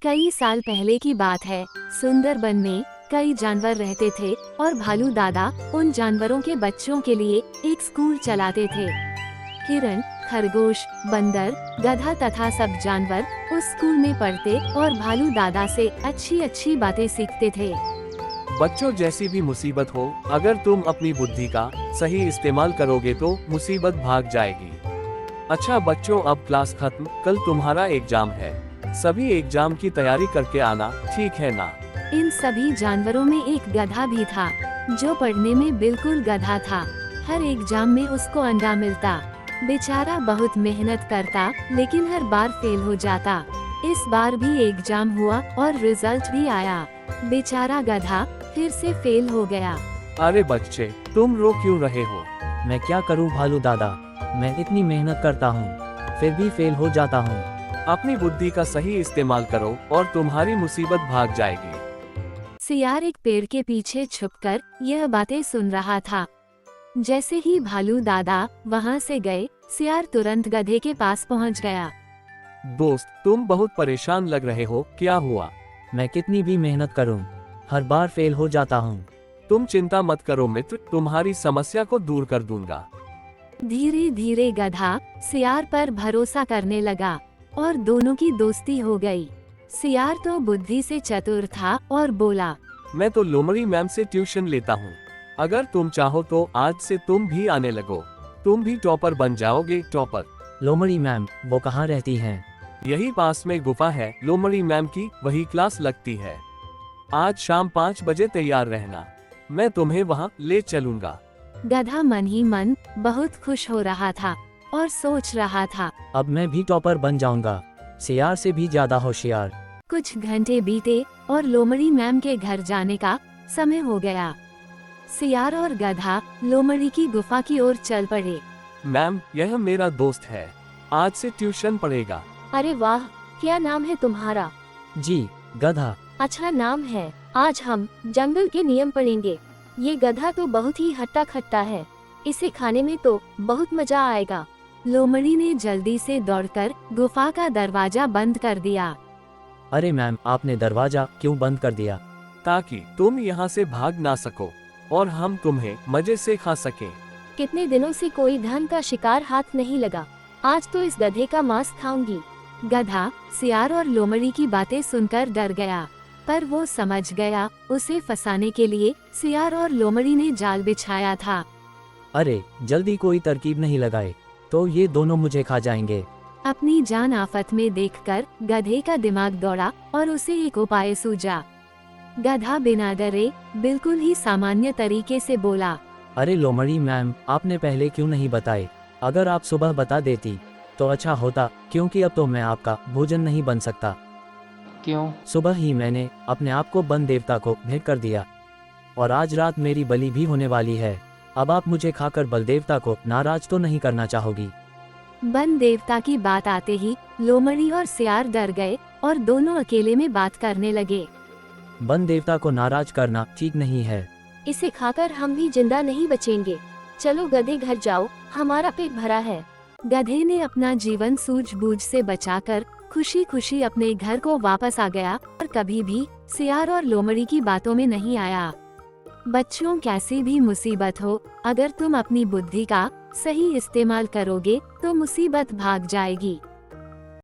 कई साल पहले की बात है। सुंदरबन में कई जानवर रहते थे और भालू दादा उन जानवरों के बच्चों के लिए एक स्कूल चलाते थे। हिरण, खरगोश, बंदर, गधा तथा सब जानवर उस स्कूल में पढ़ते और भालू दादा से अच्छी अच्छी बातें सीखते थे। बच्चों, जैसी भी मुसीबत हो, अगर तुम अपनी बुद्धि का सही इस्तेमाल करोगे तो मुसीबत भाग जाएगी। अच्छा बच्चों, अब क्लास खत्म, कल तुम्हारा एग्जाम है। सभी एग्जाम की तैयारी करके आना, ठीक है ना? इन सभी जानवरों में एक गधा भी था, जो पढ़ने में बिल्कुल गधा था। हर एग्जाम में उसको अंडा मिलता। बेचारा बहुत मेहनत करता, लेकिन हर बार फेल हो जाता। इस बार भी एग्जाम हुआ और रिजल्ट भी आया। बेचारा गधा फिर से फेल हो गया। अरे बच्चे, तुम रो क्यों रहे हो? मैं क्या करूं भालू दादा, मैं इतनी मेहनत करता हूं, फिर भी फेल हो जाता हूं। अपनी बुद्धि का सही इस्तेमाल करो और तुम्हारी मुसीबत भाग जाएगी। सियार एक पेड़ के पीछे छुपकर यह बातें सुन रहा था। जैसे ही भालू दादा वहां से गए, सियार तुरंत गधे के पास पहुंच गया। दोस्त, तुम बहुत परेशान लग रहे हो, क्या हुआ? मैं कितनी भी मेहनत करूं, हर बार फेल हो जाता हूं। तुम चिंता मत करो मित्र, तुम्हारी समस्या को दूर कर दूंगा। धीरे धीरे गधा सियार पर भरोसा करने लगा और दोनों की दोस्ती हो गई। सियार तो बुद्धि से चतुर था और बोला, मैं तो लोमड़ी मैम से ट्यूशन लेता हूँ। अगर तुम चाहो तो आज से तुम भी आने लगो, तुम भी टॉपर बन जाओगे। टॉपर? लोमड़ी मैम वो कहाँ रहती हैं? यही पास में गुफा है लोमड़ी मैम की, वही क्लास लगती है। आज शाम 5 बजे तैयार रहना, मैं तुम्हें वहाँ ले चलूंगा। गधा मन ही मन बहुत खुश हो रहा था और सोच रहा था, अब मैं भी टॉपर बन जाऊंगा, सियार से भी ज्यादा होशियार। कुछ घंटे बीते और लोमड़ी मैम के घर जाने का समय हो गया। सियार और गधा लोमड़ी की गुफा की ओर चल पड़े। मैम, यह मेरा दोस्त है, आज से ट्यूशन पढ़ेगा। अरे वाह, क्या नाम है तुम्हारा? जी, गधा। अच्छा नाम है। आज हम जंगल के नियम पढ़ेंगे। ये गधा तो बहुत ही हट्टा खट्टा है, इसे खाने में तो बहुत मजा आएगा। लोमड़ी ने जल्दी से दौड़कर गुफा का दरवाजा बंद कर दिया। अरे मैम, आपने दरवाजा क्यों बंद कर दिया? ताकि तुम यहाँ से भाग ना सको और हम तुम्हें मजे से खा सकें। कितने दिनों से कोई धन का शिकार हाथ नहीं लगा, आज तो इस गधे का मांस खाऊंगी। गधा सियार और लोमड़ी की बातें सुनकर डर गया, पर वो समझ गया उसे फंसाने के लिए सियार और लोमड़ी ने जाल बिछाया था। अरे जल्दी कोई तरकीब नहीं लगाए तो ये दोनों मुझे खा जाएंगे। अपनी जान आफत में देखकर गधे का दिमाग दौड़ा और उसे एक उपाय सूझा। गधा बिना डरे बिल्कुल ही सामान्य तरीके से बोला, अरे लोमड़ी मैम, आपने पहले क्यों नहीं बताए? अगर आप सुबह बता देती तो अच्छा होता, क्योंकि अब तो मैं आपका भोजन नहीं बन सकता। क्यों? सुबह ही मैंने अपने आप को वन देवता को भेंट कर दिया और आज रात मेरी बलि भी होने वाली है। अब आप मुझे खाकर बल देवता को नाराज तो नहीं करना चाहोगी? वन देवता की बात आते ही लोमड़ी और सियार डर गए और दोनों अकेले में बात करने लगे। वन देवता को नाराज करना ठीक नहीं है। इसे खाकर हम भी जिंदा नहीं बचेंगे। चलो गधे घर जाओ, हमारा पेट भरा है। गधे ने अपना जीवन सूझबूझ से बचाकर खुशी खुशी अपने घर को वापस आ गया और कभी भी सियार और लोमड़ी की बातों में नहीं आया। बच्चों, कैसी भी मुसीबत हो, अगर तुम अपनी बुद्धि का सही इस्तेमाल करोगे तो मुसीबत भाग जाएगी।